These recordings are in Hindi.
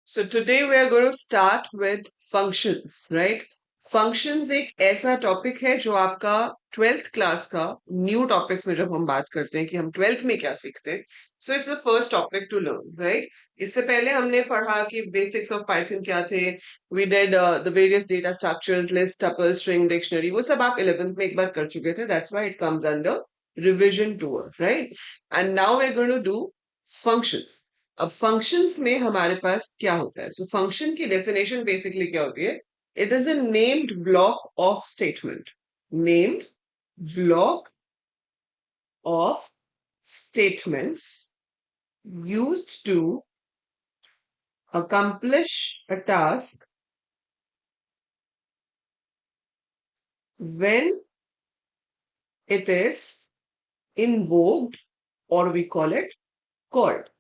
So today we are going to start with functions, right? Functions एक ऐसा टॉपिक है जो आपका 12th क्लास का न्यू टॉपिक्स में जब हम बात करते हैं कि हम 12th में क्या सीखते हैं, so it's the first topic to learn, right? इससे पहले हमने पढ़ा कि बेसिक्स ऑफ पाइथन क्या थे, we did the various data structures, list, tuple, string, dictionary, वो सब आप 11th में एक बार कर चुके थे. That's why it comes under revision tour, right? And now we are going to do functions. अब फंक्शंस में हमारे पास क्या होता है? सो फंक्शन की डेफिनेशन बेसिकली क्या होती है? It is a named block of statement. Named block of statements used to accomplish a task when it is invoked, or we call it called.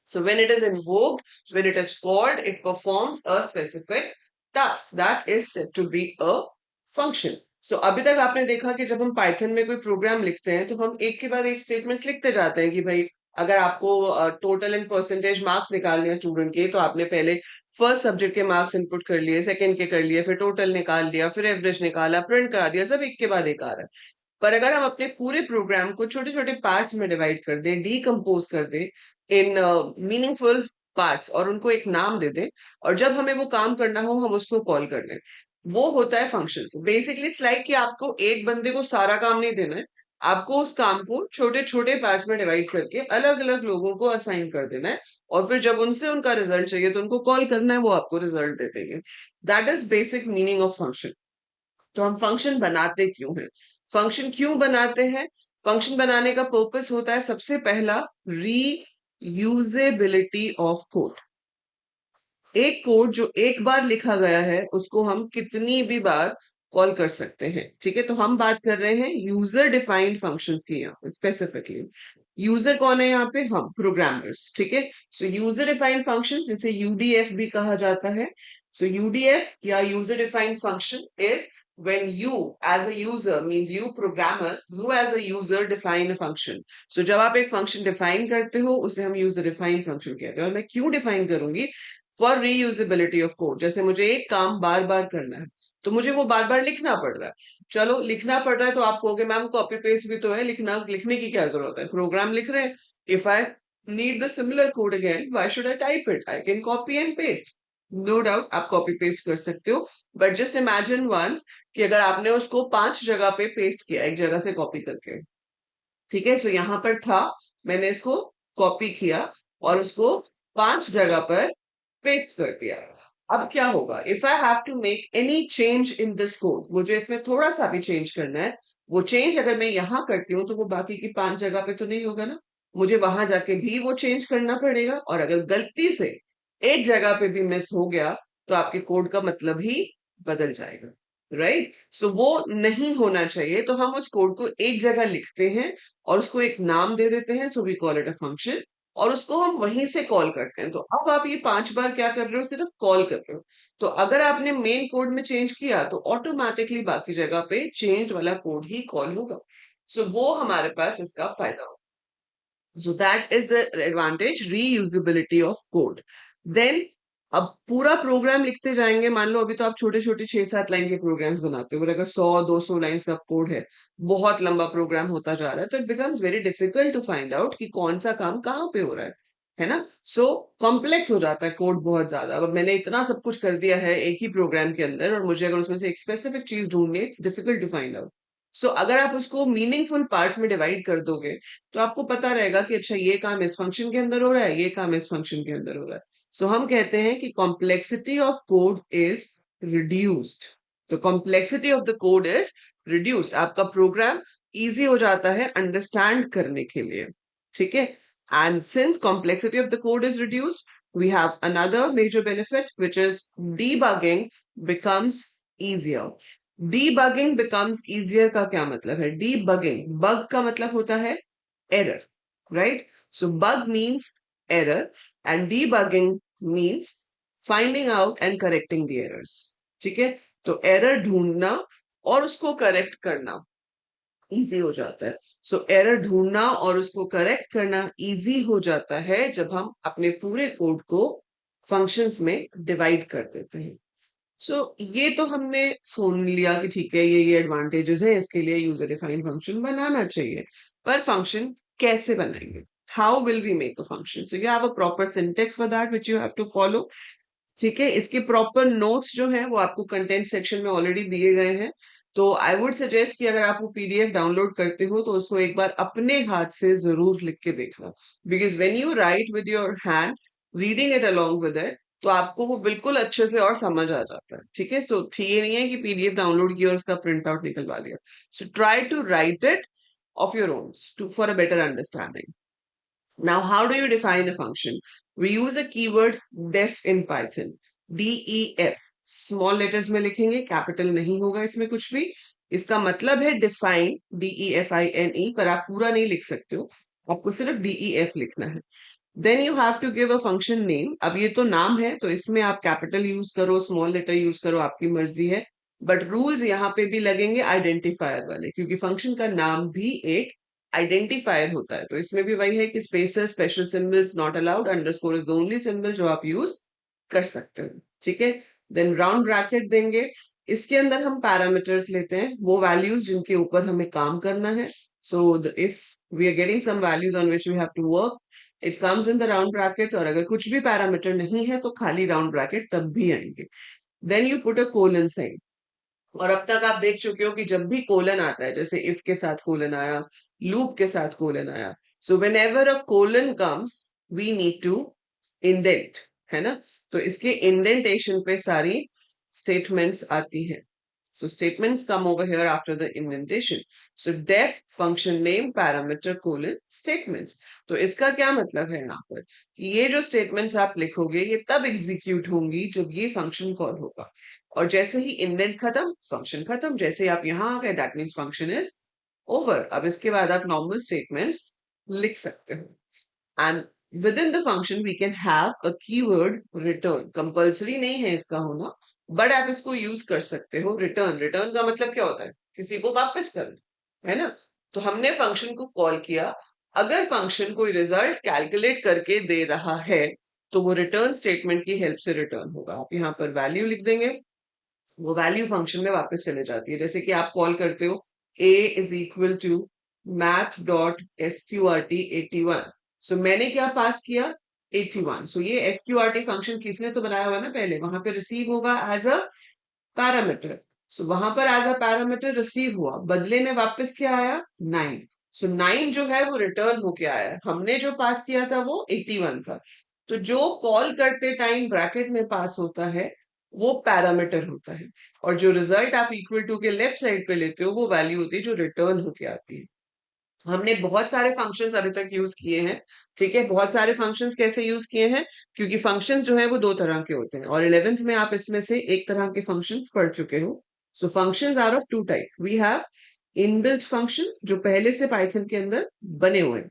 So when it is invoked, when it is called, it performs a specific task that is said to be a function. So अभी तक आपने देखा कि जब हम पाइथन में कोई प्रोग्राम लिखते हैं तो हम एक के बाद एक स्टेटमेंट्स लिखते जाते हैं कि भाई अगर आपको टोटल एंड परसेंटेज मार्क्स निकालने हैं स्टूडेंट के, तो आपने पहले फर्स्ट सब्जेक्ट के मार्क्स इनपुट कर लिए, सेकंड के कर लिए, फिर टोटल निकाल लिया, फिर एवरेज निकाला, प्रिंट करा दिया, सब एक के बाद एक आ रहा है. पर अगर हम अपने पूरे प्रोग्राम को छोटे छोटे पार्ट्स में डिवाइड कर दें, डीकम्पोज कर दें इन मीनिंगफुल पार्ट्स, और उनको एक नाम दे दें, और जब हमें वो काम करना हो हम उसको कॉल कर लें, वो होता है फंक्शन. बेसिकली इट्स लाइक कि आपको एक बंदे को सारा काम नहीं देना है, आपको उस काम को छोटे छोटे पार्ट्स में डिवाइड करके अलग अलग लोगों को असाइन कर देना है, और फिर जब उनसे उनका रिजल्ट चाहिए तो उनको कॉल करना है, वो आपको रिजल्ट दे देंगे. That is basic meaning of function. तो हम फंक्शन बनाते क्यों हैं? फंक्शन क्यों बनाते हैं? फंक्शन बनाने का पर्पस होता है सबसे पहला रीयूजेबिलिटी ऑफ कोड. एक कोड जो एक बार लिखा गया है उसको हम कितनी भी बार कॉल कर सकते हैं. ठीक है, तो हम बात कर रहे हैं यूजर डिफाइंड फंक्शंस की. यहाँ पे स्पेसिफिकली यूजर कौन है? यहाँ पे हम प्रोग्रामर्स. ठीक है, सो यूजर डिफाइंड फंक्शंस जिसे यूडीएफ भी कहा जाता है. सो यूडीएफ या user defined function is when you as a user, means you programmer, you as a user define a function. So जब आप एक फंक्शन डिफाइन करते हो उसे हम यूजर डिफाइंड फंक्शन कहते हैं. और मैं क्यों डिफाइन करूंगी? For reusability of code. जैसे मुझे एक काम बार बार करना है तो मुझे वो बार बार लिखना पड़ रहा है. चलो लिखना पड़ रहा है तो आप कहोगे मैम कॉपी पेस्ट भी तो है, लिखना लिखने की क्या जरूरत है? प्रोग्राम लिख रहे हैं. If I need the similar code again, why should I type it? I can copy and paste. No doubt आप कॉपी पेस्ट कर सकते हो, बट जस्ट इमेजिन वंस कि अगर आपने उसको 5 जगह पे पेस्ट किया एक जगह से कॉपी करके. ठीक है, सो यहाँ पर था, मैंने इसको कॉपी किया और उसको 5 जगह पर पेस्ट कर दिया. अब क्या होगा? If I have to make any change in this code, मुझे इसमें थोड़ा सा भी चेंज करना है, वो चेंज अगर मैं यहाँ करती हूँ तो वो बाकी की 5 जगह पे तो नहीं होगा ना. मुझे वहां जाके भी वो चेंज करना पड़ेगा, और अगर गलती से एक जगह पे भी मिस हो गया तो आपके कोड का मतलब ही बदल जाएगा, राइट? सो वो नहीं होना चाहिए. तो हम उस कोड को एक जगह लिखते हैं और उसको एक नाम दे देते हैं, so we call it a function, और उसको हम वहीं से कॉल करते हैं. तो अब आप ये 5 बार क्या कर रहे हो? सिर्फ कॉल कर रहे हो. तो अगर आपने मेन कोड में चेंज किया तो ऑटोमेटिकली बाकी जगह पे चेंज वाला कोड ही कॉल होगा. सो वो हमारे पास इसका फायदा होगा. So that is the advantage, reusability of code. Then अब पूरा प्रोग्राम लिखते जाएंगे. मान लो अभी तो आप छोटे छोटे 6-7 लाइन के प्रोग्राम्स बनाते हो, और अगर 100-200 लाइंस का कोड है, बहुत लंबा प्रोग्राम होता जा रहा है, तो it becomes very difficult to find out कि कौन सा काम कहाँ पे हो रहा है ना? सो कॉम्प्लेक्स हो जाता है कोड बहुत ज्यादा. अब मैंने इतना सब कुछ कर दिया है एक ही प्रोग्राम के अंदर, और मुझे अगर उसमें से एक स्पेसिफिक चीज ढूंढनी है, it's difficult to find out. So अगर आप उसको मीनिंगफुल पार्ट्स में डिवाइड कर दोगे तो आपको पता रहेगा कि अच्छा ये काम इस फंक्शन के अंदर हो रहा है, ये काम इस फंक्शन के अंदर हो रहा है. सो हम कहते हैं कि complexity of code is reduced. तो complexity of the code is reduced. आपका प्रोग्राम इजी हो जाता है अंडरस्टैंड करने के लिए. ठीक है, and since complexity of the code is reduced, we have another major benefit, which is debugging becomes easier. Debugging becomes easier का क्या मतलब है? Debugging, bug का मतलब होता है error, right? So bug means error, and debugging means finding out and correcting the errors. ठीक है, तो error ढूंढना और उसको करेक्ट करना इजी हो जाता है. सो एरर ढूंढना और उसको करेक्ट करना इजी हो जाता है जब हम अपने पूरे कोड को फंक्शंस में डिवाइड कर देते हैं। ये तो हमने सुन लिया कि ठीक है, ये एडवांटेजेस है, इसके लिए यूजर डिफाइंड फंक्शन बनाना चाहिए। पर फंक्शन कैसे बनाएंगे? How will we make a function? So you have a proper syntax for that which you have to follow. ठीक है, इसके प्रॉपर नोट्स जो हैं वो आपको कंटेंट सेक्शन में ऑलरेडी दिए गए हैं। तो आई वुड सजेस्ट कि अगर आप वो पीडीएफ डाउनलोड करते हो तो उसको एक बार अपने हाथ से जरूर लिख के देखना। Because when you right with your hand, reading it along with it, तो आपको वो बिल्कुल अच्छे से और समझ आ जाता है। ठीक है, सो ये नहीं है कि पीडीएफ डाउनलोड किया और उसका प्रिंट आउट निकलवा लिया। So try to write it of your own too for a better understanding. Now, how do you define a function? We use a keyword def in Python. DEF. Small letters में लिखेंगे, capital नहीं होगा इसमें कुछ भी। इसका मतलब है define, DEFINE, पर आप पूरा नहीं लिख सकते हो, आपको सिर्फ DEF लिखना है। Then you have to give a function name. अब ये तो नाम है, तो इसमें आप capital यूज करो, small letter यूज करो, आपकी मर्जी है। बट रूल्स यहाँ पे भी लगेंगे आइडेंटिफायर वाले, क्योंकि फंक्शन का नाम भी एक आइडेंटिफायर होता है। तो इसमें भी वही है कि spaces, special symbols not allowed, underscore is the only symbol जो आप यूज कर सकते हो। ठीक है, देन राउंड ब्रैकेट देंगे। इसके अंदर हम पैरामीटर्स लेते हैं, वो वैल्यूज जिनके ऊपर हमें काम करना है। So if we are getting some values on which we have to work, it comes in the round brackets. और अगर कुछ भी पैरामीटर नहीं है तो खाली राउंड ब्रैकेट तब भी आएंगे। Then you put a colon sign. और अब तक आप देख चुके हो कि जब भी कोलन आता है, जैसे इफ के साथ कोलन आया, लूप के साथ कोलन आया, so whenever a colon comes we need to indent, है ना? तो इसके इंडेंटेशन पे सारी स्टेटमेंट्स आती है। So statements come over here after the indentation. So def function name parameter colon statements. तो इसका क्या मतलब है यहाँ पर कि ये जो स्टेटमेंट्स आप लिखोगे ये तब एग्जीक्यूट होंगी जब ये फंक्शन कॉल होगा। और जैसे ही इंडेंट खत्म, फंक्शन खत्म। जैसे ही आप यहाँ आ गए, that means function is over. अब इसके बाद आप नॉर्मल स्टेटमेंट्स लिख सकते हो। And within the function we can have a keyword return. Compulsory नहीं है इसका होना, बट आप इसको यूज कर सकते हो। रिटर्न, रिटर्न का मतलब क्या होता है? किसी को वापस करना, है ना? तो हमने फंक्शन को कॉल किया, अगर फंक्शन कोई रिजल्ट कैलकुलेट करके दे रहा है तो वो रिटर्न स्टेटमेंट की हेल्प से रिटर्न होगा। आप यहाँ पर वैल्यू लिख देंगे, वो वैल्यू फंक्शन में वापस चले जाती है। जैसे कि आप कॉल करते हो a is equal to math dot SQRT 81। So मैंने क्या पास किया? 81। सो ये एसक्यूआरटी फंक्शन किसने तो बनाया हुआ ना पहले, वहां पे रिसीव होगा एज अ पैरामीटर। सो वहां पर एज अ पैरामीटर रिसीव हुआ, बदले में वापस क्या आया? 9। सो 9 जो है वो रिटर्न होके आया है। हमने जो पास किया था वो 81 था। तो जो कॉल करते टाइम ब्रैकेट में पास होता है वो पैरामीटर होता है, और जो रिजल्ट आप इक्वल टू के लेफ्ट साइड पे लेते हो वो वैल्यू होती है जो रिटर्न होके आती है। हमने बहुत सारे फंक्शंस अभी तक यूज किए हैं। ठीक है, बहुत सारे फंक्शंस कैसे यूज किए हैं? क्योंकि फंक्शंस जो है वो दो तरह के होते हैं, और 11th में आप इसमें से एक तरह के फंक्शंस पढ़ चुके हो। So functions are of two type. We have inbuilt functions जो पहले से पाइथन के अंदर बने हुए हैं,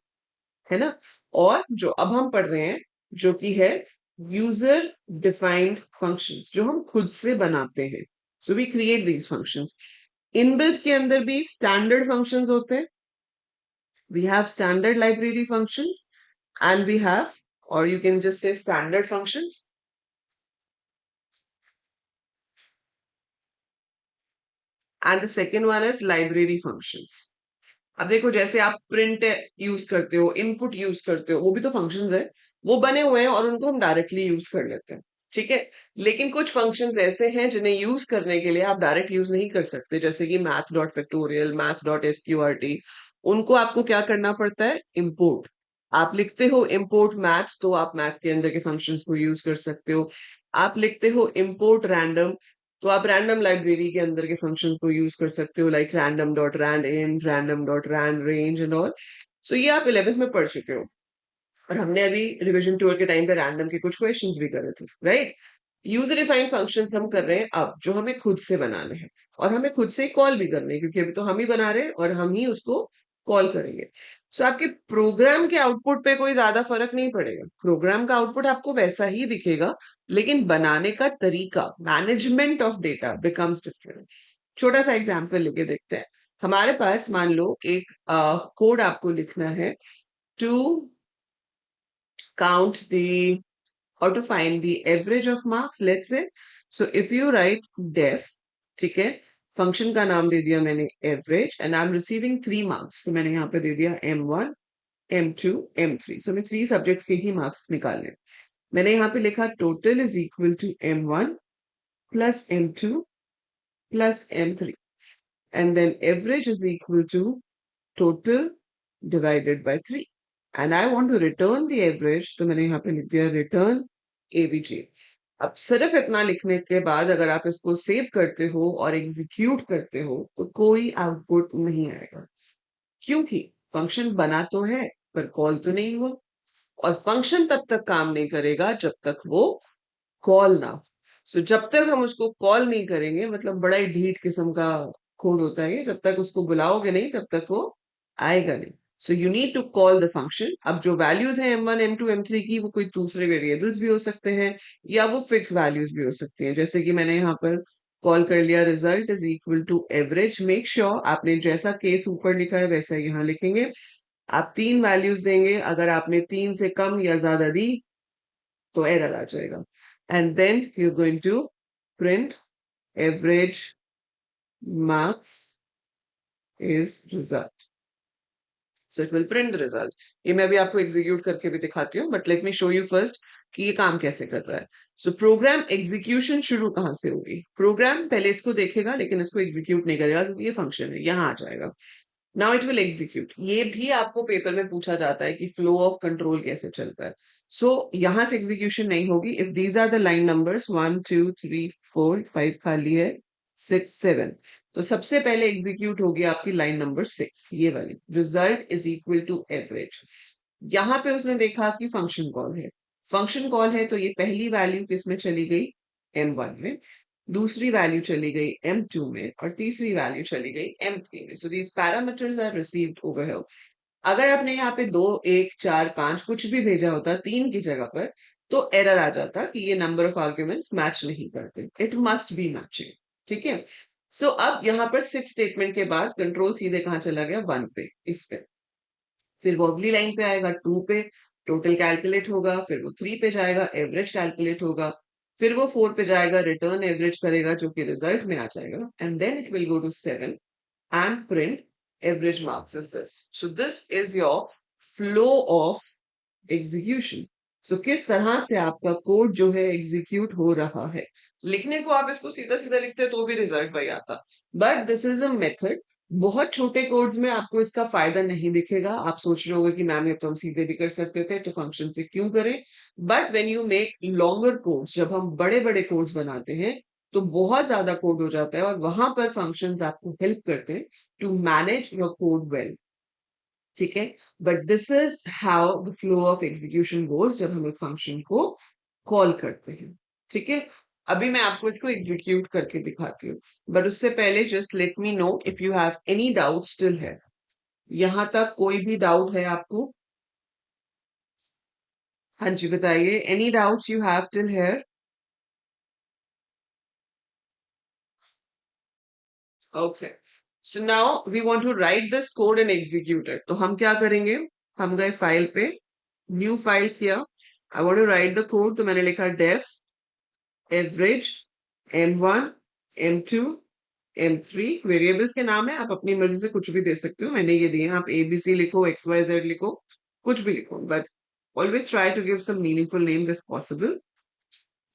है ना? और जो अब हम पढ़ रहे हैं जो कि है यूजर डिफाइंड फंक्शंस, जो हम खुद से बनाते हैं। So we create these functions. Inbuilt के अंदर भी स्टैंडर्ड फंक्शंस होते हैं। We have standard library functions, and we have, or you can just say standard functions, and the second one is library functions. अब देखो, जैसे आप प्रिंट यूज करते हो, इनपुट यूज करते हो, वो भी तो फंक्शंस है, वो बने हुए हैं और उनको हम डायरेक्टली यूज कर लेते हैं। ठीक है, लेकिन कुछ फंक्शंस ऐसे हैं जिन्हें यूज करने के लिए आप डायरेक्ट यूज नहीं कर सकते, जैसे कि math dot factorial, math dot SQRT. उनको आपको क्या करना पड़ता है? इम्पोर्ट। आप लिखते हो इम्पोर्ट मैथ, तो आप मैथ के अंदर के फंक्शंस को यूज कर सकते हो। आप लिखते हो इम्पोर्ट रैंडम, तो आप रैंडम लाइब्रेरी के अंदर के फंक्शंस को यूज कर सकते हो, like random dot randint, random dot rand range and all. So ये आप 11th में पढ़ चुके हो, और हमने अभी रिवीजन टूर के टाइम पे रैंडम के कुछ क्वेश्चंस भी करे थे, राइट? यूजर डिफाइंड फंक्शंस हम कर रहे हैं अब, जो हमें खुद से बनाने हैं, और हमें खुद से कॉल भी करने हैं, क्योंकि अभी तो हम ही बना रहे हैं और हम ही उसको कॉल करेंगे। सो आपके प्रोग्राम के आउटपुट पे कोई ज्यादा फर्क नहीं पड़ेगा। प्रोग्राम का आउटपुट आपको वैसा ही दिखेगा, लेकिन बनाने का तरीका, management of data becomes different. छोटा सा एग्जांपल लेके देखते हैं। हमारे पास मान लो एक कोड आपको लिखना है to count the or to find the average of marks, let's say. So if you write def, ठीक है, फंक्शन का नाम दे दिया मैंने average and I'm receiving 3 marks, तो मैंने यहाँ पे दे दिया M1, M2, M3. So मैं 3 सब्जेक्ट्स के ही मार्क्स निकालने। मैंने यहाँ पे लिखा total is equal to M1 plus M2 plus M3 and then average is equal to total divided by 3 and I want to return the average, तो मैंने यहाँ पे लिख दिया return AVG। अब सिर्फ इतना लिखने के बाद अगर आप इसको सेव करते हो और एग्जीक्यूट करते हो तो कोई आउटपुट नहीं आएगा, क्योंकि फंक्शन बना तो है पर कॉल तो नहीं हुआ, और फंक्शन तब तक काम नहीं करेगा जब तक वो कॉल ना हो। सो जब तक हम उसको कॉल नहीं करेंगे, मतलब बड़ा ही ढीठ किस्म का कोड होता है ये, जब तक उसको बुलाओगे नहीं तब तक वो आएगा नहीं। So you need to call the function. अब जो वैल्यूज हैं M1, M2, M3 की, वो कोई दूसरे वेरिएबल्स भी हो सकते हैं या वो फिक्स वैल्यूज भी हो सकती हैं। जैसे कि मैंने यहाँ पर कॉल कर लिया result is equal to average. Make sure आपने जैसा केस ऊपर लिखा है वैसा यहाँ लिखेंगे। आप 3 वैल्यूज देंगे, अगर आपने 3 से कम या ज्यादा दी तो एरर आ जाएगा। And then you going to print average marks is result. So it will print the result. ये मैं भी आपको एग्जीक्यूट करके भी दिखाती हूँ, but let me show you first कि ये काम कैसे कर रहा है। सो प्रोग्राम एग्जीक्यूशन शुरू कहाँ से होगी? प्रोग्राम पहले इसको देखेगा लेकिन इसको एग्जीक्यूट नहीं करेगा क्योंकि ये फंक्शन है, यहाँ आ जाएगा। Now it will execute. ये भी आपको पेपर में पूछा जाता है कि फ्लो ऑफ कंट्रोल कैसे चल रहा है। सो यहाँ से एग्जीक्यूशन नहीं होगी। If these are the line numbers 1 2 3 4 5 खाली है, 6 7, तो सबसे पहले एग्जीक्यूट होगी आपकी लाइन नंबर 6, ये वाली, result is equal to average. यहाँ पे उसने देखा कि फंक्शन कॉल है, फंक्शन कॉल है तो ये पहली वैल्यू किसमें चली गई? M1 में, दूसरी वैल्यू चली गई M2 में और तीसरी वैल्यू चली गई M3 में। So these parameters are received over here. अगर आपने यहाँ पे 2 1 4 5 कुछ भी भेजा होता 3 की जगह पर, तो एरर आ जाता कि ये नंबर ऑफ आर्ग्यूमेंट्स मैच नहीं करते। इट मस्ट बी मैचिंग, ठीक है। सो अब यहाँ पर 6 स्टेटमेंट के बाद कंट्रोल सीधे कहाँ चला गया? 1 पे, इस पे। फिर वो अगली लाइन पे आएगा 2 पे, टोटल कैलकुलेट होगा, फिर वो 3 पे जाएगा, एवरेज कैलकुलेट होगा, फिर वो 4 पे जाएगा, रिटर्न एवरेज करेगा जो कि रिजल्ट में आ जाएगा, and then it will go to 7 and print average marks is this. So this is your flow of execution. So किस तरह से आपका कोड जो है एग्जीक्यूट हो रहा है। लिखने को आप इसको सीधा सीधा लिखते तो भी रिजल्ट वही आता, but this is a method. बहुत छोटे कोड्स में आपको इसका फायदा नहीं दिखेगा। आप सोच रहे होगे कि मैम ये तो हम सीधे भी कर सकते थे, तो फंक्शन से क्यों करें? But when you make longer codes, जब हम बड़े बड़े कोड्स बनाते हैं तो बहुत ज्यादा कोड हो जाता है और वहां पर फंक्शंस आपको हेल्प करते हैं to manage your code well, ठीक है। But this is how the flow of execution goes जब हम एक फंक्शन को कॉल करते हैं, ठीक है। अभी मैं आपको इसको एग्जीक्यूट करके दिखाती हूँ, बट उससे पहले just let me know if you have any doubt still है। यहां तक कोई भी डाउट है आपको? हाँ जी बताइए, any doubts you have till here? Okay, so now we want to write this code and execute it. तो हम क्या करेंगे? हम गए फाइल पे, न्यू फाइल किया, I want to write the code, तो मैंने लिखा def average M1 M2 M3। Variables के नाम है, आप अपनी मर्जी से कुछ भी दे सकते हो, मैंने ये दिए हैं। आप ABC लिखो, XYZ लिखो, कुछ भी लिखो, but always try to give some meaningful names if possible,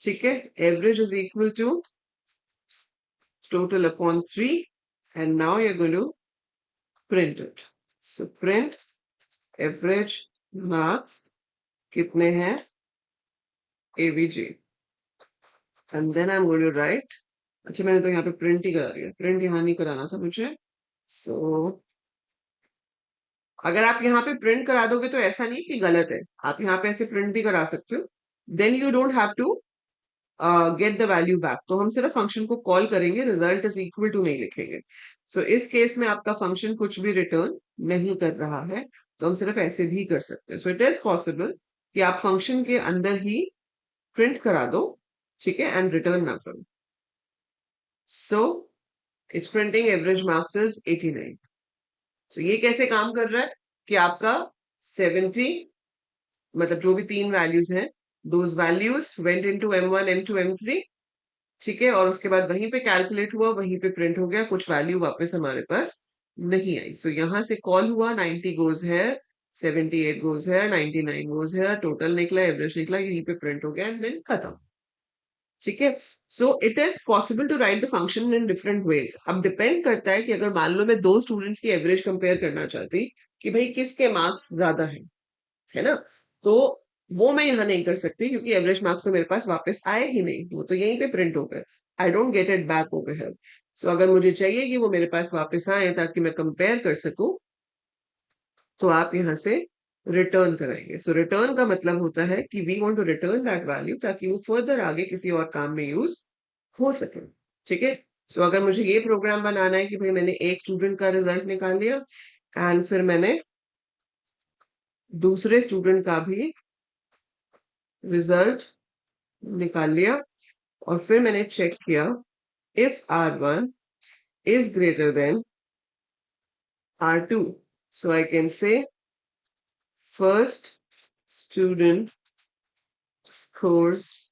ठीक है। Average is equal to total upon 3 and now you're going to print it. So print average marks कितने हैं? AVG and then I'm going to write, अच्छा मैंने तो यहाँ पे प्रिंट ही करा दिया, प्रिंट यहाँ नहीं कराना था मुझे। सो अगर आप यहाँ पे प्रिंट करा दोगे तो ऐसा नहीं कि गलत है, आप यहाँ पे ऐसे प्रिंट भी करा सकते हो, then you don't have to get the value back. तो हम सिर्फ फंक्शन को कॉल करेंगे, रिजल्ट इज इक्वल टू नहीं लिखेंगे। सो इस केस में आपका फंक्शन कुछ भी रिटर्न नहीं कर रहा है, तो हम सिर्फ ऐसे भी कर सकते हैं। सो इट इज पॉसिबल कि आप फंक्शन के अंदर ही प्रिंट करा दो, ठीक है, एंड रिटर्न ना करो। So it's printing average marks is 89। सो ये कैसे काम कर रहा है कि आपका 70, मतलब जो भी 3 वैल्यूज हैं those values went into M1 M2 M3, ठीक है, और उसके बाद वहीं पे कैलकुलेट हुआ, वहीं पे प्रिंट हो गया, कुछ वैल्यू वापस हमारे पास नहीं आई। सो यहाँ से कॉल हुआ, 90 गोज है, 78 गोज है, 99 गोज है, टोटल निकला, एवरेज निकला, यहीं पे प्रिंट हो गया एंड देन खत्म। ठीक है, so it is possible to write the function in different ways. अब डिपेंड करता है कि अगर मान लो मैं दो स्टूडेंट्स की एवरेज कंपेयर करना चाहती कि भाई किसके मार्क्स ज्यादा है ना, तो वो मैं यहाँ नहीं कर सकती क्योंकि एवरेज मार्क्स तो मेरे पास वापस आए ही नहीं, वो तो यहीं पे प्रिंट हो गए। I don't get it back over here. So अगर मुझे चाहिए कि वो मेरे पास वापस आए ताकि मैं कंपेयर कर सकूं, तो आप यहाँ से रिटर्न कराएंगे। सो रिटर्न का मतलब होता है कि we want to return that value ताकि वो फर्दर आगे किसी और काम में यूज हो सके। ठीक है, सो अगर मुझे ये प्रोग्राम बनाना है कि भाई मैंने एक स्टूडेंट का रिजल्ट निकाल लिया एंड फिर मैंने दूसरे स्टूडेंट का भी रिजल्ट निकाल लिया और फिर मैंने चेक किया if R1 is greater than R2, so I can say first student scores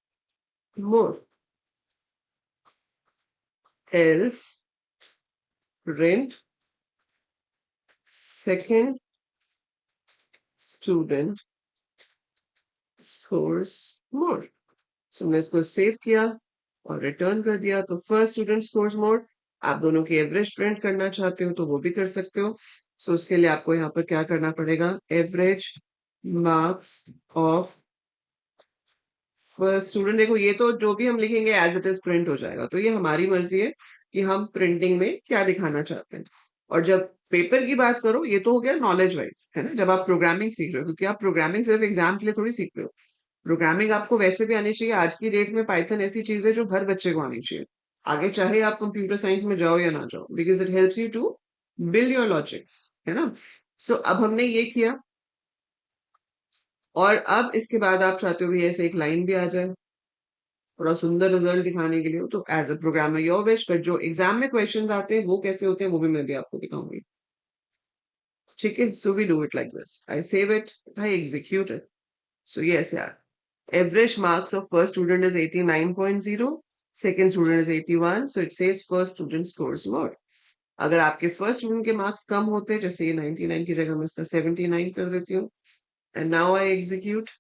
more, else print second student scores more। सो हमने इसको सेव किया और रिटर्न कर दिया। तो फर्स्ट स्टूडेंट स्कोर्स मोर, आप दोनों की एवरेज प्रिंट करना चाहते हो तो वो भी कर सकते हो। सो उसके लिए आपको यहाँ पर क्या करना पड़ेगा, average marks of first student. देखो ये तो जो भी हम लिखेंगे एज इट इज प्रिंट हो जाएगा, तो ये हमारी मर्जी है कि हम प्रिंटिंग में क्या दिखाना चाहते हैं। और जब पेपर की बात करो, ये तो हो गया नॉलेज वाइज, है ना, जब आप प्रोग्रामिंग सीख रहे हो, क्योंकि आप प्रोग्रामिंग सिर्फ एग्जाम के लिए थोड़ी सीख रहे हो। प्रोग्रामिंग आपको वैसे भी आनी चाहिए। आज की डेट में पाइथन ऐसी चीज है जो हर बच्चे को आनी चाहिए, आगे चाहे आप कंप्यूटर साइंस में जाओ या ना जाओ, because it helps you to build your logics, है ना। सो अब हमने ये किया और अब इसके बाद आप चाहते हो भी ऐसे एक लाइन भी आ जाए थोड़ा सुंदर रिजल्ट दिखाने के लिए, तो as a programmer your wish, but जो एग्जाम में क्वेश्चंस आते हैं वो कैसे होते हैं वो भी मैं भी आपको दिखाऊंगी। ठीक है, so we do it like this, I save it, I execute it. So yes यार, average marks of first student is 89.0, second student is 81, so it says first student scores more। अगर आपके फर्स्ट स्टूडेंट के मार्क्स कम होते, जैसे ये 99 की जगह मैं इसका 79 कर देती हूँ एंड नाउ आई एग्जीक्यूट,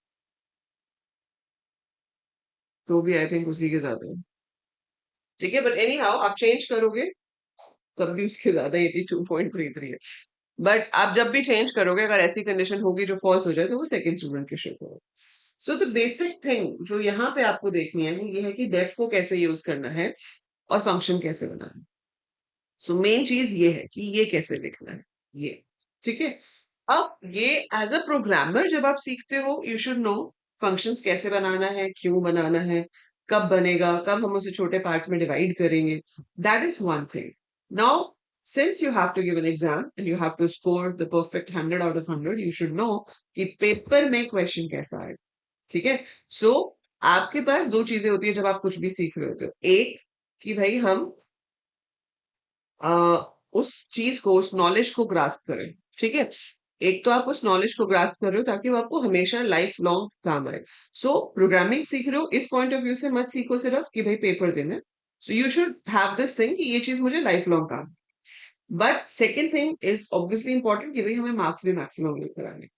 तो भी आई थिंक उसी के ज्यादा है। ठीक है, बट एनी हाउ आप चेंज करोगे तब भी उसके ज्यादा 82.33 है। बट आप जब भी चेंज करोगे, अगर ऐसी कंडीशन होगी जो फॉल्स हो जाए, तो वो सेकंड स्टूडेंट के शो होगा। सो द बेसिक थिंग जो यहाँ पे आपको देखनी है वो ये है कि डेफ को कैसे यूज करना है और फंक्शन कैसे बनाना है। सो मेन चीज ये है कि ये कैसे लिखना है, ये। ठीक है, अब ये एज अ प्रोग्रामर जब आप सीखते हो, यू शुड नो फंक्शंस कैसे बनाना है, क्यों बनाना है, कब बनेगा, कब हम उसे छोटे पार्ट्स में डिवाइड करेंगे। That is one thing. Now since you have to give an exam and you have to score the perfect 100 out of 100, you should know कि पेपर में क्वेश्चन कैसा है। ठीक है, सो आपके पास दो चीजें होती है जब आप कुछ भी सीख रहे होते हो। एक कि भाई हम अ, उस चीज को, उस नॉलेज को ग्रास्प करें। ठीक है, एक तो आप उस नॉलेज को ग्रास्प कर रहे हो ताकि वो आपको हमेशा लाइफ लॉन्ग काम आए। सो प्रोग्रामिंग सीख रहे हो इस पॉइंट ऑफ व्यू से मत सीखो सिर्फ कि भाई पेपर देना है। So you should have this thing कि ये चीज मुझे लाइफ लॉन्ग काम। But second thing is obviously important कि भाई हमें मार्क्स भी मैक्सिमम लेकर आने।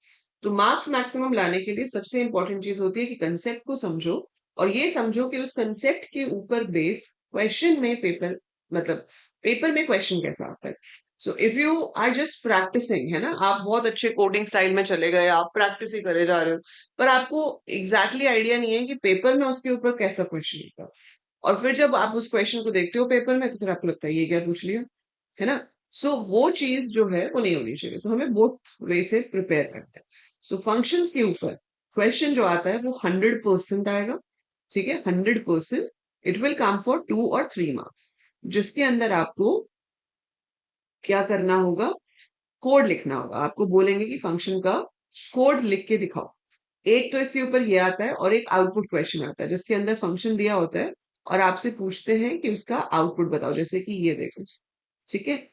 तो मार्क्स मैक्सिमम लाने के लिए सबसे इंपॉर्टेंट चीज होती है कि कंसेप्ट को समझो और ये समझो कि उस कंसेप्ट के ऊपर बेस्ड क्वेश्चन में पेपर, मतलब पेपर में क्वेश्चन कैसा आता है। So if you are just practicing, है ना, आप बहुत अच्छे कोडिंग स्टाइल में चले गए, आप प्रैक्टिस ही करे जा रहे हो, पर आपको एग्जैक्टली आइडिया नहीं है कि पेपर में उसके ऊपर कैसा क्वेश्चन होगा। और फिर जब आप उस क्वेश्चन को देखते हो पेपर में, तो फिर आपको लगता है ये क्या पूछ लिया, है ना। सो वो चीज जो है वो नहीं होनी चाहिए। सो हमें बोथ वे से प्रिपेयर करना है। सो फंक्शंस के ऊपर क्वेश्चन जो आता है वो 100% आएगा। ठीक है, 100%। इट विल कम फॉर 2 और 3 मार्क्स, जिसके अंदर आपको क्या करना होगा, कोड लिखना होगा। आपको बोलेंगे कि फंक्शन का कोड लिख के दिखाओ। एक तो इसके ऊपर ये आता है और एक आउटपुट क्वेश्चन आता है जिसके अंदर फंक्शन दिया होता है और आपसे पूछते हैं कि उसका आउटपुट बताओ, जैसे कि ये देखो। ठीक है,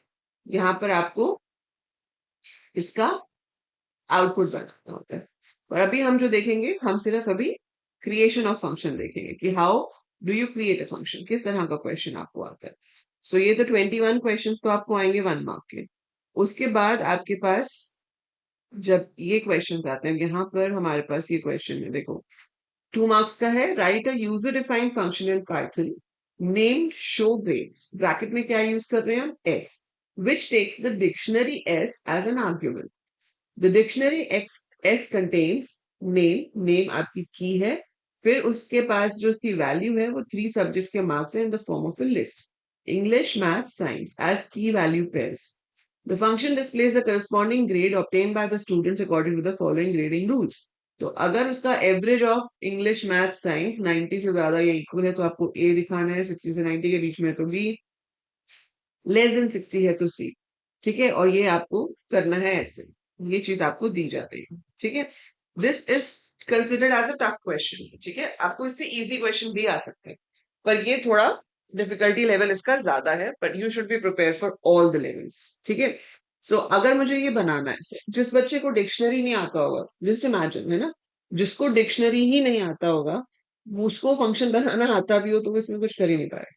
यहाँ पर आपको इसका आउटपुट बनाना होता है। और अभी हम जो देखेंगे, हम सिर्फ अभी क्रिएशन ऑफ फंक्शन देखेंगे कि how do you create a function, किस तरह का क्वेश्चन आपको आता है। सो ये तो 21 क्वेश्चंस तो आपको आएंगे 1 मार्क के। उसके बाद आपके पास जब ये क्वेश्चंस आते हैं, यहाँ पर हमारे पास ये क्वेश्चन है, देखो 2 मार्क्स का है। Write a user defined function in Python name show grades, bracket में क्या यूज कर रहे हैं हम, S, which takes the dictionary S as an argument. The dictionary S contains name, name आपकी की है, फिर उसके पास जो उसकी वैल्यू है वो 3 सब्जेक्ट्स के मार्क्स है in the form of a list, English math science as की value pairs. The function displays the corresponding grade obtained by the students according to the following grading rules. तो अगर उसका average of English math science 90 से ज्यादा या इक्वल है तो आपको ए दिखाना है, 60 से 90 के बीच में तो बी, लेस देन 60 है तो सी। ठीक है, और ये आपको करना है ऐसे, ये चीज आपको दी जाती है। ठीक है, this is considered as a tough question. ठीक है, आपको इससे इजी क्वेश्चन भी आ सकते हैं, पर ये थोड़ा डिफिकल्टी लेवल इसका ज्यादा है, but you should be prepare for all the levels. ठीक है, सो अगर मुझे ये बनाना है, जिस बच्चे को डिक्शनरी नहीं आता होगा, जस्ट इमेजिन, है ना, जिसको डिक्शनरी ही नहीं आता होगा, उसको फंक्शन बनाना आता भी हो तो वो इसमें कुछ कर ही नहीं पाएगा।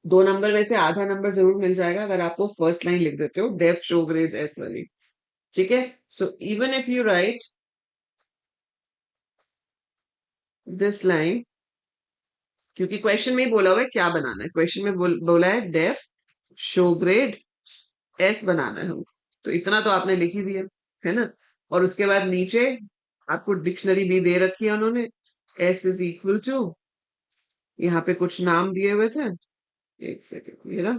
2 नंबर में से आधा नंबर जरूर मिल जाएगा अगर आपको फर्स्ट लाइन लिख देते हो, डेफ शो ग्रेड्स एस वाली। ठीक है, so even if you right this line, क्योंकि क्वेश्चन में ही बोला हुआ है क्या बनाना है, क्वेश्चन में बोला है डेफ शो ग्रेड एस बनाना है हमको, तो इतना तो आपने लिख ही दिया, है ना। और उसके बाद नीचे आपको डिक्शनरी भी दे रखी है उन्होंने, एस इज इक्वल टू, यहाँ पे कुछ नाम दिए हुए थे, एक सेकेंड, ये ना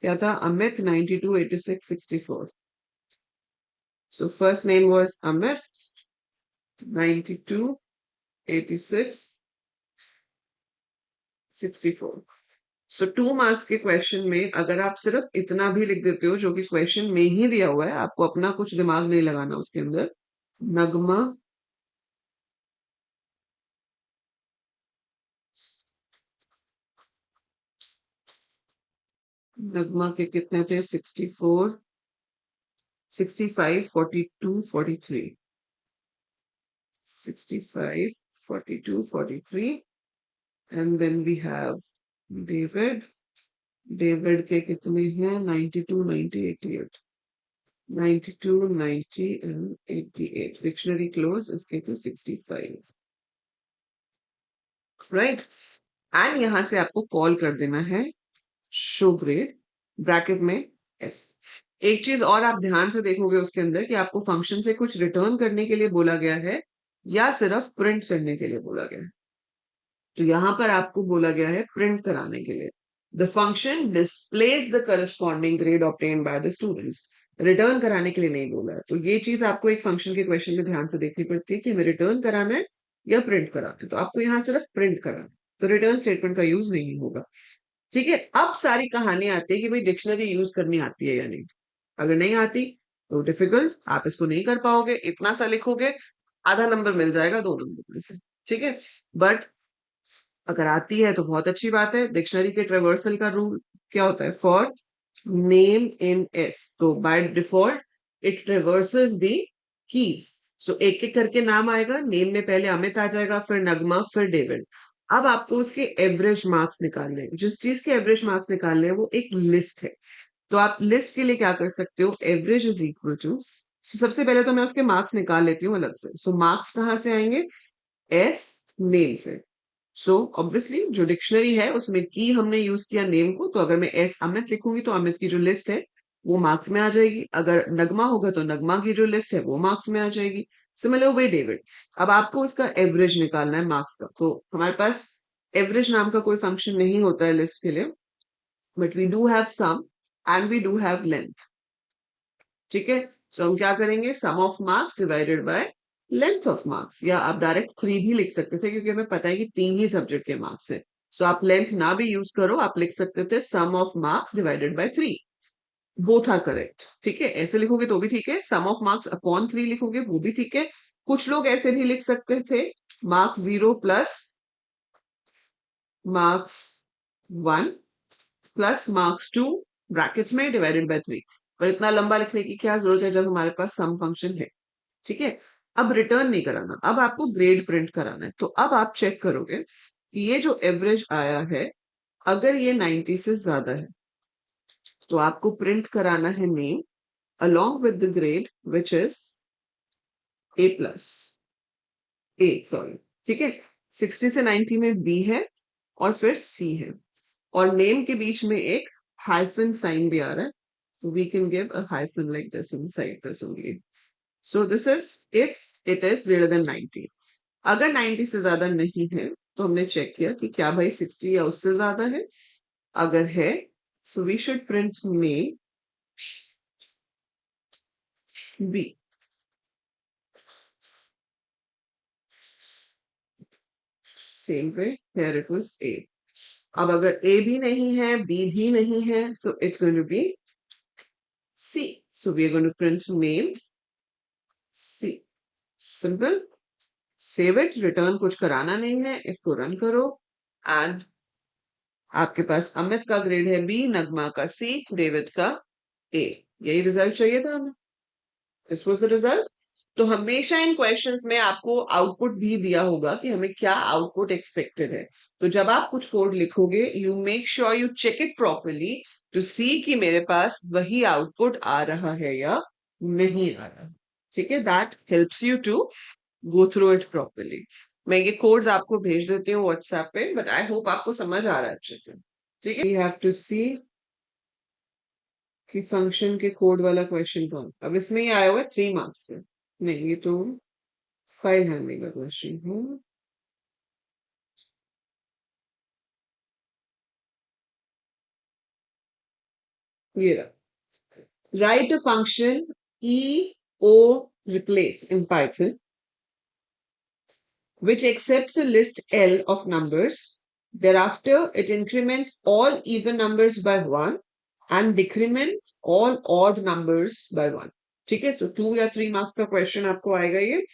क्या था, Amit 92 86 64। So first name was Amit, 92 86 64। So 2 marks के क्वेश्चन में अगर आप सिर्फ इतना भी लिख देते हो जो कि क्वेश्चन में ही दिया हुआ है, आपको अपना कुछ दिमाग नहीं लगाना उसके अंदर, नगमा नगमा के कितने थे, 64 65 42 43, 65 42 43, and then we have David, David के कितने हैं, 92 90 88, 92 90 and 88, डिक्शनरी क्लोज इसके थे 65, राइट। एंड यहां से आपको कॉल कर देना है शो ग्रेड, ब्रैकेट में एस। एक चीज और आप ध्यान से देखोगे उसके अंदर कि आपको फंक्शन से कुछ रिटर्न करने के लिए बोला गया है या सिर्फ प्रिंट करने के लिए बोला गया है। तो यहां पर आपको बोला गया है प्रिंट कराने के लिए, the function displays the corresponding grade obtained by the students, return कराने के लिए नहीं बोला है। तो ये चीज आपको एक फंक्शन के क्वेश्चन में ध्यान से देखनी पड़ती है कि हमें रिटर्न कराना है या प्रिंट कराना है, तो आपको यहाँ सिर्फ प्रिंट कराना है, तो रिटर्न स्टेटमेंट का यूज नहीं होगा। ठीक है, अब सारी कहानी आती है कि भाई डिक्शनरी यूज करनी आती है या नहीं। अगर नहीं आती तो डिफिकल्ट, आप इसको नहीं कर पाओगे, इतना सा लिखोगे, आधा नंबर मिल जाएगा 2 नंबर में से। ठीक है, बट अगर आती है तो बहुत अच्छी बात है। डिक्शनरी के ट्रेवर्सल का रूल क्या होता है, फॉर नेम इन एस, तो by default it traverses the keys. So एक एक करके नाम आएगा, नेम में पहले अमित आ जाएगा, फिर नगमा, फिर डेविड। अब आपको उसके एवरेज मार्क्स निकालने हैं, जिस चीज के एवरेज मार्क्स निकालने हैं वो एक लिस्ट है। तो आप लिस्ट के लिए क्या कर सकते हो, एवरेज इज इक्वल टू, सबसे पहले तो मैं उसके मार्क्स निकाल लेती हूँ अलग से। सो मार्क्स कहाँ से आएंगे, एस नेम से। सो ऑब्वियसली जो डिक्शनरी है उसमें की हमने यूज किया नेम को, तो अगर मैं एस अमित लिखूंगी तो अमित की जो लिस्ट है वो मार्क्स में आ जाएगी, अगर नगमा होगा तो नगमा की जो लिस्ट है वो मार्क्स में आ जाएगी। Similar way David. अब आपको उसका एवरेज निकालना है मार्क्स का, तो हमारे पास एवरेज नाम का कोई फंक्शन नहीं होता है लिस्ट के लिए, but we do have sum and we do have length. ठीक है, सो हम क्या करेंगे, sum of marks divided by length of marks, या आप डायरेक्ट 3 भी लिख सकते थे क्योंकि हमें पता है कि 3 ही सब्जेक्ट के मार्क्स है। सो आप लेंथ ना भी यूज करो, आप लिख सकते थे sum of marks divided by 3, both are correct. ठीक है, ऐसे लिखोगे तो भी ठीक है, सम ऑफ मार्क्स अपॉन 3 लिखोगे वो भी ठीक है। कुछ लोग ऐसे भी लिख सकते थे, marks 0 plus marks 1 plus marks 2 brackets में डिवाइडेड बाय 3, पर इतना लंबा लिखने की क्या जरूरत है जब हमारे पास सम फंक्शन है। ठीक है, अब रिटर्न नहीं कराना, अब आपको ग्रेड प्रिंट कराना है। तो अब आप चेक करोगे कि ये जो एवरेज आया है, अगर ये 90 से ज्यादा है तो आपको प्रिंट कराना है name along with the grade which is A plus A sorry, ठीक है। 60 से 90 में B है और फिर C है, और नेम के बीच में एक हाइफन साइन भी आ रहा है, तो we can give a hyphen like this inside this only. So this is if it is greater than 90। अगर 90 से ज्यादा नहीं है तो हमने चेक किया कि क्या भाई 60 या उससे ज्यादा है। अगर है, so we should print name B। Same way here it was A। अब अगर A भी नहीं है, B भी नहीं है, so it's going to be C। So we are going to print name C। Simple. Save it, return कुछ कराना नहीं है, इसको रन करो एंड आपके पास अमित का ग्रेड है B, नगमा का C, डेविड का A। यही रिजल्ट चाहिए था हमें। This was the result. तो हमेशा इन क्वेश्चंस में आपको आउटपुट भी दिया होगा कि हमें क्या आउटपुट एक्सपेक्टेड है। तो जब आप कुछ कोड लिखोगे, you make sure you check it properly to see कि मेरे पास वही आउटपुट आ रहा है या नहीं आ रहा। ठीक है, that helps you to go through it properly. मैं ये कोड्स आपको भेज देती हूँ व्हाट्सएप पे, बट आई होप आपको समझ आ रहा है अच्छे से। ठीक है, वी हैव टू सी कि फंक्शन के कोड वाला क्वेश्चन कौन। अब इसमें ये आया हुआ है 3 मार्क्स से, नहीं ये तो फाइल हैंडलिंग का क्वेश्चन है। ये रहा, right a function e o replace in Python which accepts a list L of numbers. Thereafter, it increments all even numbers by 1 and decrements all odd numbers by 1। ठीक है, सो 2 या 3 मार्क्स का क्वेश्चन आपको आएगा। ये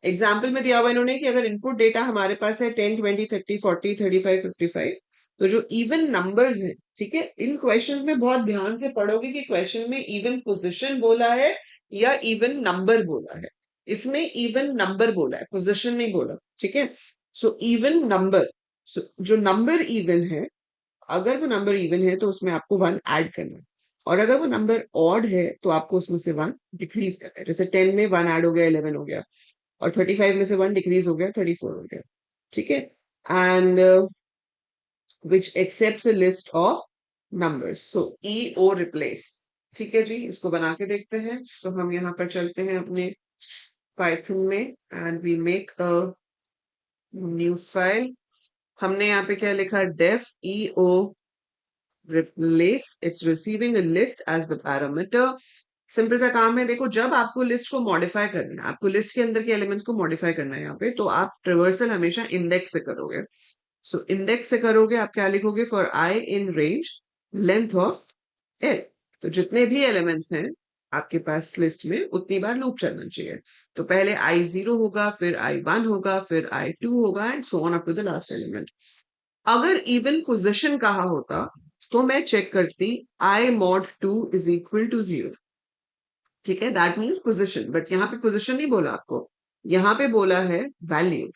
एग्जाम्पल में दिया हुआ इन्होंने कि अगर इनपुट डेटा हमारे पास है 10, 20, 30, 40, 35, 55, तो जो इवन नंबर्स हैं, ठीक है, इन क्वेश्चंस में बहुत ध्यान से पढ़ोगे कि क्वेश्चन में इवन पोजीशन बोला है या इवन नंबर बोला है। इसमें इवन नंबर बोला है, पोजीशन नहीं बोला। ठीक है, सो इवन नंबर, सो जो नंबर इवन है, अगर वो नंबर इवन है तो उसमें आपको 1 ऐड करना है, और अगर वो नंबर ऑड है तो आपको उसमें से 1 डिक्रीज करना है। जैसे 10 में 1 ऐड हो गया, 11 हो गया, और 35 में से 1 डिक्रीज हो गया, 34 हो गया। ठीक है, and which accepts a list of numbers, so E O replace. ठीक है जी, इसको बना के देखते हैं। सो हम यहाँ पर चलते हैं अपने पाइथन में and we make a new file. हमने यहाँ पे क्या लिखा, def E O replace, it's receiving a list as the parameter। Simple सा काम है, देखो जब आपको लिस्ट को मॉडिफाई करना है, आपको लिस्ट के अंदर के एलिमेंट्स को मॉडिफाई करना है यहाँ पे, तो आप ट्रेवर्सल हमेशा इंडेक्स से करोगे। सो इंडेक्स से करोगे, आप क्या लिखोगे, for I in range length of L. तो जितने भी एलिमेंट्स हैं आपके पास लिस्ट में, उतनी बार लूप चलना चाहिए। तो पहले i0 होगा, फिर i1 होगा, फिर i2 होगा, and so on up to the last element. अगर इवन पोजीशन कहा होता तो मैं चेक करती i mod 2 is equal to 0। ठीक है, दैट मीन्स पोजीशन, बट यहाँ पे पोजीशन नहीं बोला आपको, यहाँ पे बोला है वैल्यू।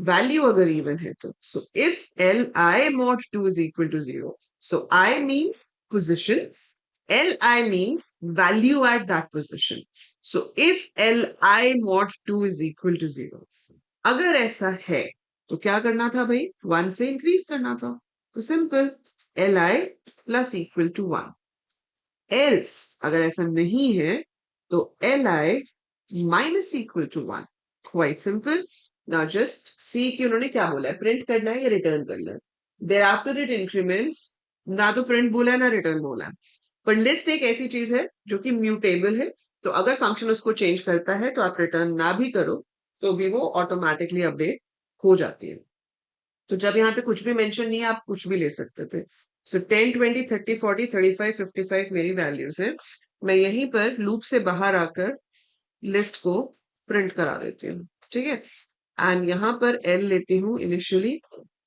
वैल्यू अगर इवन है तो, so if L I mod 2 is equal to 0, so I means position, L I means value at that position. So if L I mod 2 is equal to 0, अगर ऐसा है तो क्या करना था भाई, 1 से इंक्रीज करना था। तो simple, L I plus equal to 1। Else अगर ऐसा नहीं है तो L I minus equal to 1। Quite simple. Now just see कि उन्होंने क्या बोला है, प्रिंट करना है या रिटर्न करना है। देयर आफ्टर इट इंक्रीमेंट्स, ना तो प्रिंट बोला है ना रिटर्न बोला है। पर लिस्ट एक ऐसी चीज है जो कि म्यूटेबल है, तो अगर फंक्शन उसको चेंज करता है तो आप रिटर्न ना भी करो तो भी वो ऑटोमेटिकली अपडेट हो जाती है। तो जब यहाँ पे कुछ भी मेंशन नहीं है, आप कुछ भी ले सकते थे। सो 10, 20, 30, 40, 35, 55 मेरी वैल्यूज है। मैं यहीं पर लूप से बाहर आकर लिस्ट को प्रिंट करा देती हूँ। ठीक है, एंड यहाँ पर एल लेती हूँ initially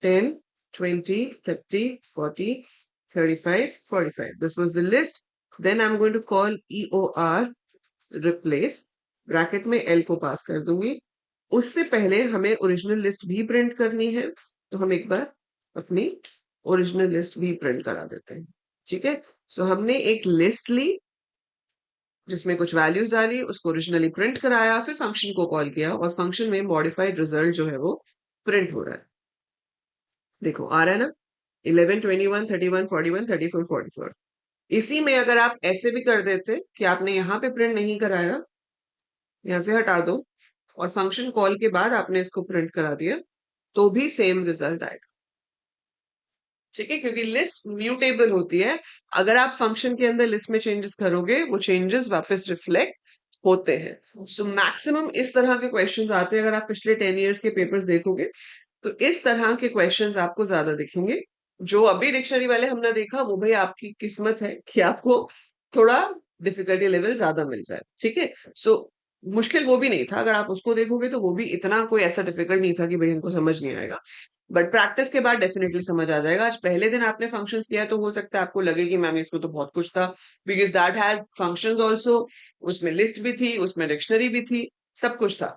10, 20, 30, 40, 35, 45। This was the list. Then I am going to call EOR replace bracket में एल को पास कर दूंगी। उससे पहले हमें ओरिजिनल लिस्ट भी प्रिंट करनी है, तो हम एक बार अपनी ओरिजिनल लिस्ट भी प्रिंट करा देते हैं। ठीक है, सो हमने एक लिस्ट ली जिसमें कुछ वैल्यूज डाली, उसको ओरिजिनली प्रिंट कराया, फिर फंक्शन को कॉल किया और फंक्शन में मॉडिफाइड रिजल्ट जो है वो प्रिंट हो रहा है। देखो आ रहा है ना, 11, 21, 31, 41, 34, 44। इसी में अगर आप ऐसे भी कर देते कि आपने यहाँ पे प्रिंट नहीं कराया, यहाँ से हटा दो और फंक्शन कॉल के बाद आपने इसको प्रिंट करा दिया, तो भी सेम रिजल्ट आएगा। ठीक है, क्योंकि लिस्ट म्यूटेबल होती है। अगर आप फंक्शन के अंदर लिस्ट में चेंजेस करोगे, वो चेंजेस वापस रिफ्लेक्ट होते हैं। सो मैक्सिमम इस तरह के क्वेश्चंस आते हैं। अगर आप पिछले 10 इयर्स के पेपर्स देखोगे तो इस तरह के क्वेश्चंस आपको ज्यादा दिखेंगे। जो अभी डिक्शनरी वाले हमने देखा, वो भाई आपकी किस्मत है कि आपको थोड़ा डिफिकल्टी लेवल ज्यादा मिल जाए। ठीक है, सो मुश्किल वो भी नहीं था। अगर आप उसको देखोगे तो वो भी इतना कोई ऐसा डिफिकल्ट नहीं था कि भाई इनको समझ नहीं आएगा। बट प्रैक्टिस के बाद डेफिनेटली समझ आ जाएगा। आज पहले दिन आपने फंक्शंस किया तो हो सकता है आपको लगे कि मैम इसमें तो बहुत कुछ था, because that has functions also. उसमें लिस्ट भी थी, उसमें डिक्शनरी भी थी, सब कुछ था।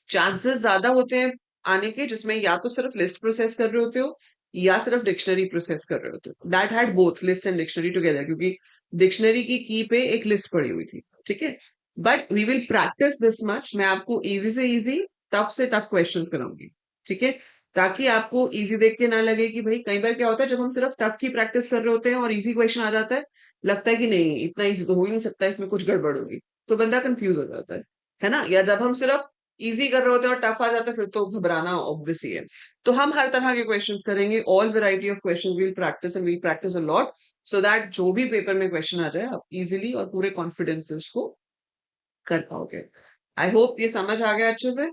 चांसेस ज्यादा होते हैं आने के जिसमें या तो सिर्फ लिस्ट प्रोसेस कर रहे होते हो या सिर्फ डिक्शनरी प्रोसेस कर रहे होते हो। That had both list and dictionary together, क्योंकि डिक्शनरी की पे एक लिस्ट पड़ी हुई थी। ठीक है, but we will practice this much. मैं आपको इजी से टफ क्वेश्चंस कराऊंगी। ठीक है, ताकि आपको इजी देख के ना लगे कि भाई कई बार क्या होता है जब हम सिर्फ टफ की प्रैक्टिस कर रहे होते हैं और इजी क्वेश्चन आ जाता है, लगता है कि नहीं इतना इजी तो हो ही नहीं सकता, इसमें कुछ गड़बड़ होगी, तो बंदा कंफ्यूज हो जाता है ना। या जब हम सिर्फ इजी कर रहे होते हैं और टफ आ जाता है, फिर तो घबराना ऑब्वियस ही है। तो हम हर तरह के क्वेश्चंस करेंगे, all variety of questions will practice and will practice a lot, so that जो भी पेपर में क्वेश्चन आ जाए आप इजीली और पूरे कॉन्फिडेंस से उसको कर पाओगे। आई होप ये समझ आ गया अच्छे से।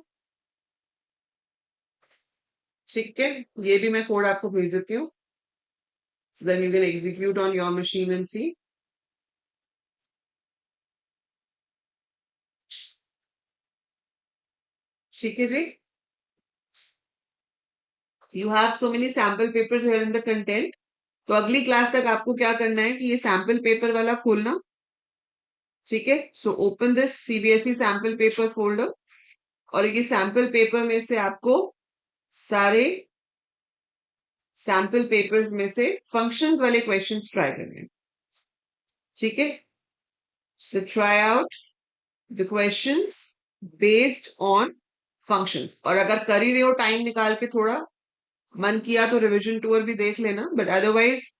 ठीक है, ये भी मैं कोड आपको भेज देती हूँ, so then you can execute on your machine and see. ठीक है जी, you have so many sample papers here in the content. तो अगली क्लास तक आपको क्या करना है कि ये सैंपल पेपर वाला खोलना। ठीक है, so open this CBSE sample paper folder और ये सैंपल पेपर में से आपको सारे सैंपल पेपर्स में से फंक्शंस वाले क्वेश्चंस ट्राई करने हैं। ठीक है, so try out the questions based on functions. और अगर कर ही रहे हो टाइम निकाल के, थोड़ा मन किया तो रिवीजन टूर भी देख लेना, बट अदरवाइज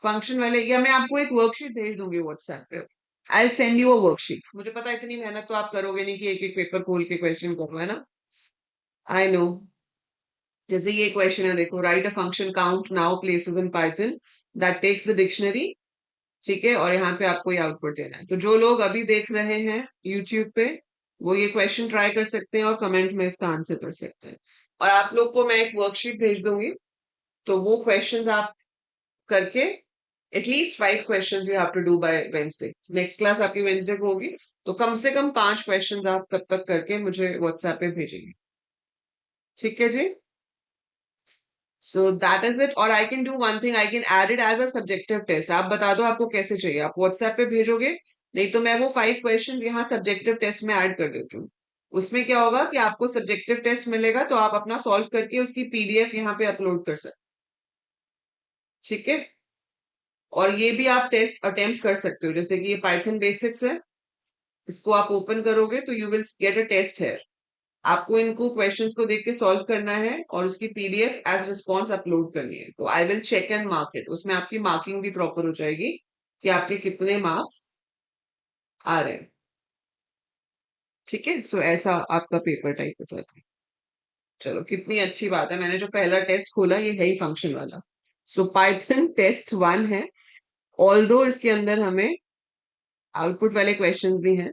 फंक्शन वाले, या मैं आपको एक वर्कशीट भेज दूंगी व्हाट्सएप पे। I send you a worksheet. मुझे पता है इतनी मेहनत तो आप करोगे नहीं कि एक एक पेपर खोल के क्वेश्चन करो, है ना। आई नो, जैसे ये क्वेश्चन है देखो, write a function count now places in Python that takes the dictionary. ठीक है, और यहाँ पे आपको ये आउटपुट देना है। तो जो लोग अभी देख रहे हैं यूट्यूब पे, वो ये क्वेश्चन ट्राई कर सकते हैं और कमेंट में इसका आंसर कर सकते हैं। और आप लोग को मैं एक वर्कशीट भेज दूंगी, तो वो क्वेश्चंस आप करके at least 5 questions you have to do by Wednesday. Next class आपकी वेंसडे को होगी, तो कम से कम 5 क्वेश्चंस आप तब तक करके मुझे व्हाट्सएप पे भेजेंगे। ठीक है जी, सो दैट इज इट। और I can do one thing, I can add it as a subjective test. आप बता दो आपको कैसे चाहिए, आप व्हाट्सएप पे भेजोगे, नहीं तो मैं वो 5 क्वेश्चंस यहाँ सब्जेक्टिव टेस्ट में ऐड कर देती हूँ। उसमें क्या होगा कि आपको सब्जेक्टिव टेस्ट मिलेगा, तो आप अपना सॉल्व करके उसकी पीडीएफ यहाँ पे अपलोड कर सकते। ठीक है, और ये भी आप टेस्ट अटेम्प्ट कर सकते हो, जैसे कि ये पाइथन बेसिक्स है, इसको आप ओपन करोगे तो you will get a test है। आपको इनको क्वेश्चंस को देख के सॉल्व करना है और उसकी पीडीएफ एज रिस्पॉन्स अपलोड करनी है। तो I will check and mark it, उसमें आपकी मार्किंग भी प्रॉपर हो जाएगी कि आपके कितने मार्क्स आ रहे हैं। ठीक है, सो ऐसा आपका पेपर टाइप हो जाता है। चलो, कितनी अच्छी बात है, मैंने जो पहला टेस्ट खोला ये है ही फंक्शन वाला। सो पाइथन टेस्ट 1 है, ऑल्दो इसके अंदर हमें आउटपुट वाले क्वेश्चंस भी हैं,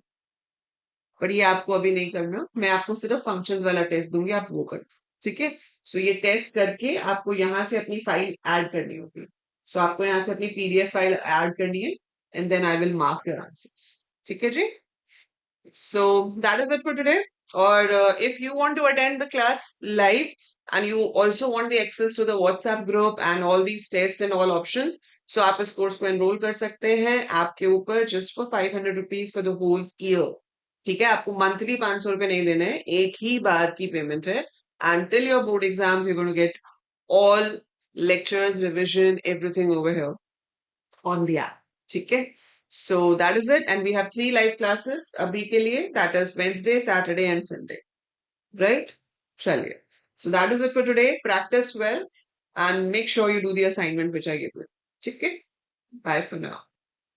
पर ये आपको अभी नहीं करना। मैं आपको सिर्फ फंक्शंस वाला टेस्ट दूंगी, आप वो करना। ठीक है, सो ये टेस्ट करके आपको यहाँ से अपनी फाइल ऐड करनी होगी। सो आपको यहाँ से अपनी पीडीएफ फाइल ऐड करनी है and then I will mark your answers. ठीक है जी, so that is it for today. और if you want to attend the class live and you also want the access to the WhatsApp group and all these tests and all options, so आप इस कोर्स को एनरोल कर सकते हैं ऐप के ऊपर, just for 500 rupees for the whole year। ठीक है, आपको मंथली 500 रुपए नहीं देने हैं, एक ही बार की पेमेंट है। And till your board exams you going to get all lectures, revision, everything over here on the app. ठीक है, so that is it, and we have 3 live classes अभी के लिए, that is Wednesday, Saturday and Sunday, right? चलिए, so that is it for today. Practice well and make sure you do the assignment which I give you. ठीक है, bye for now.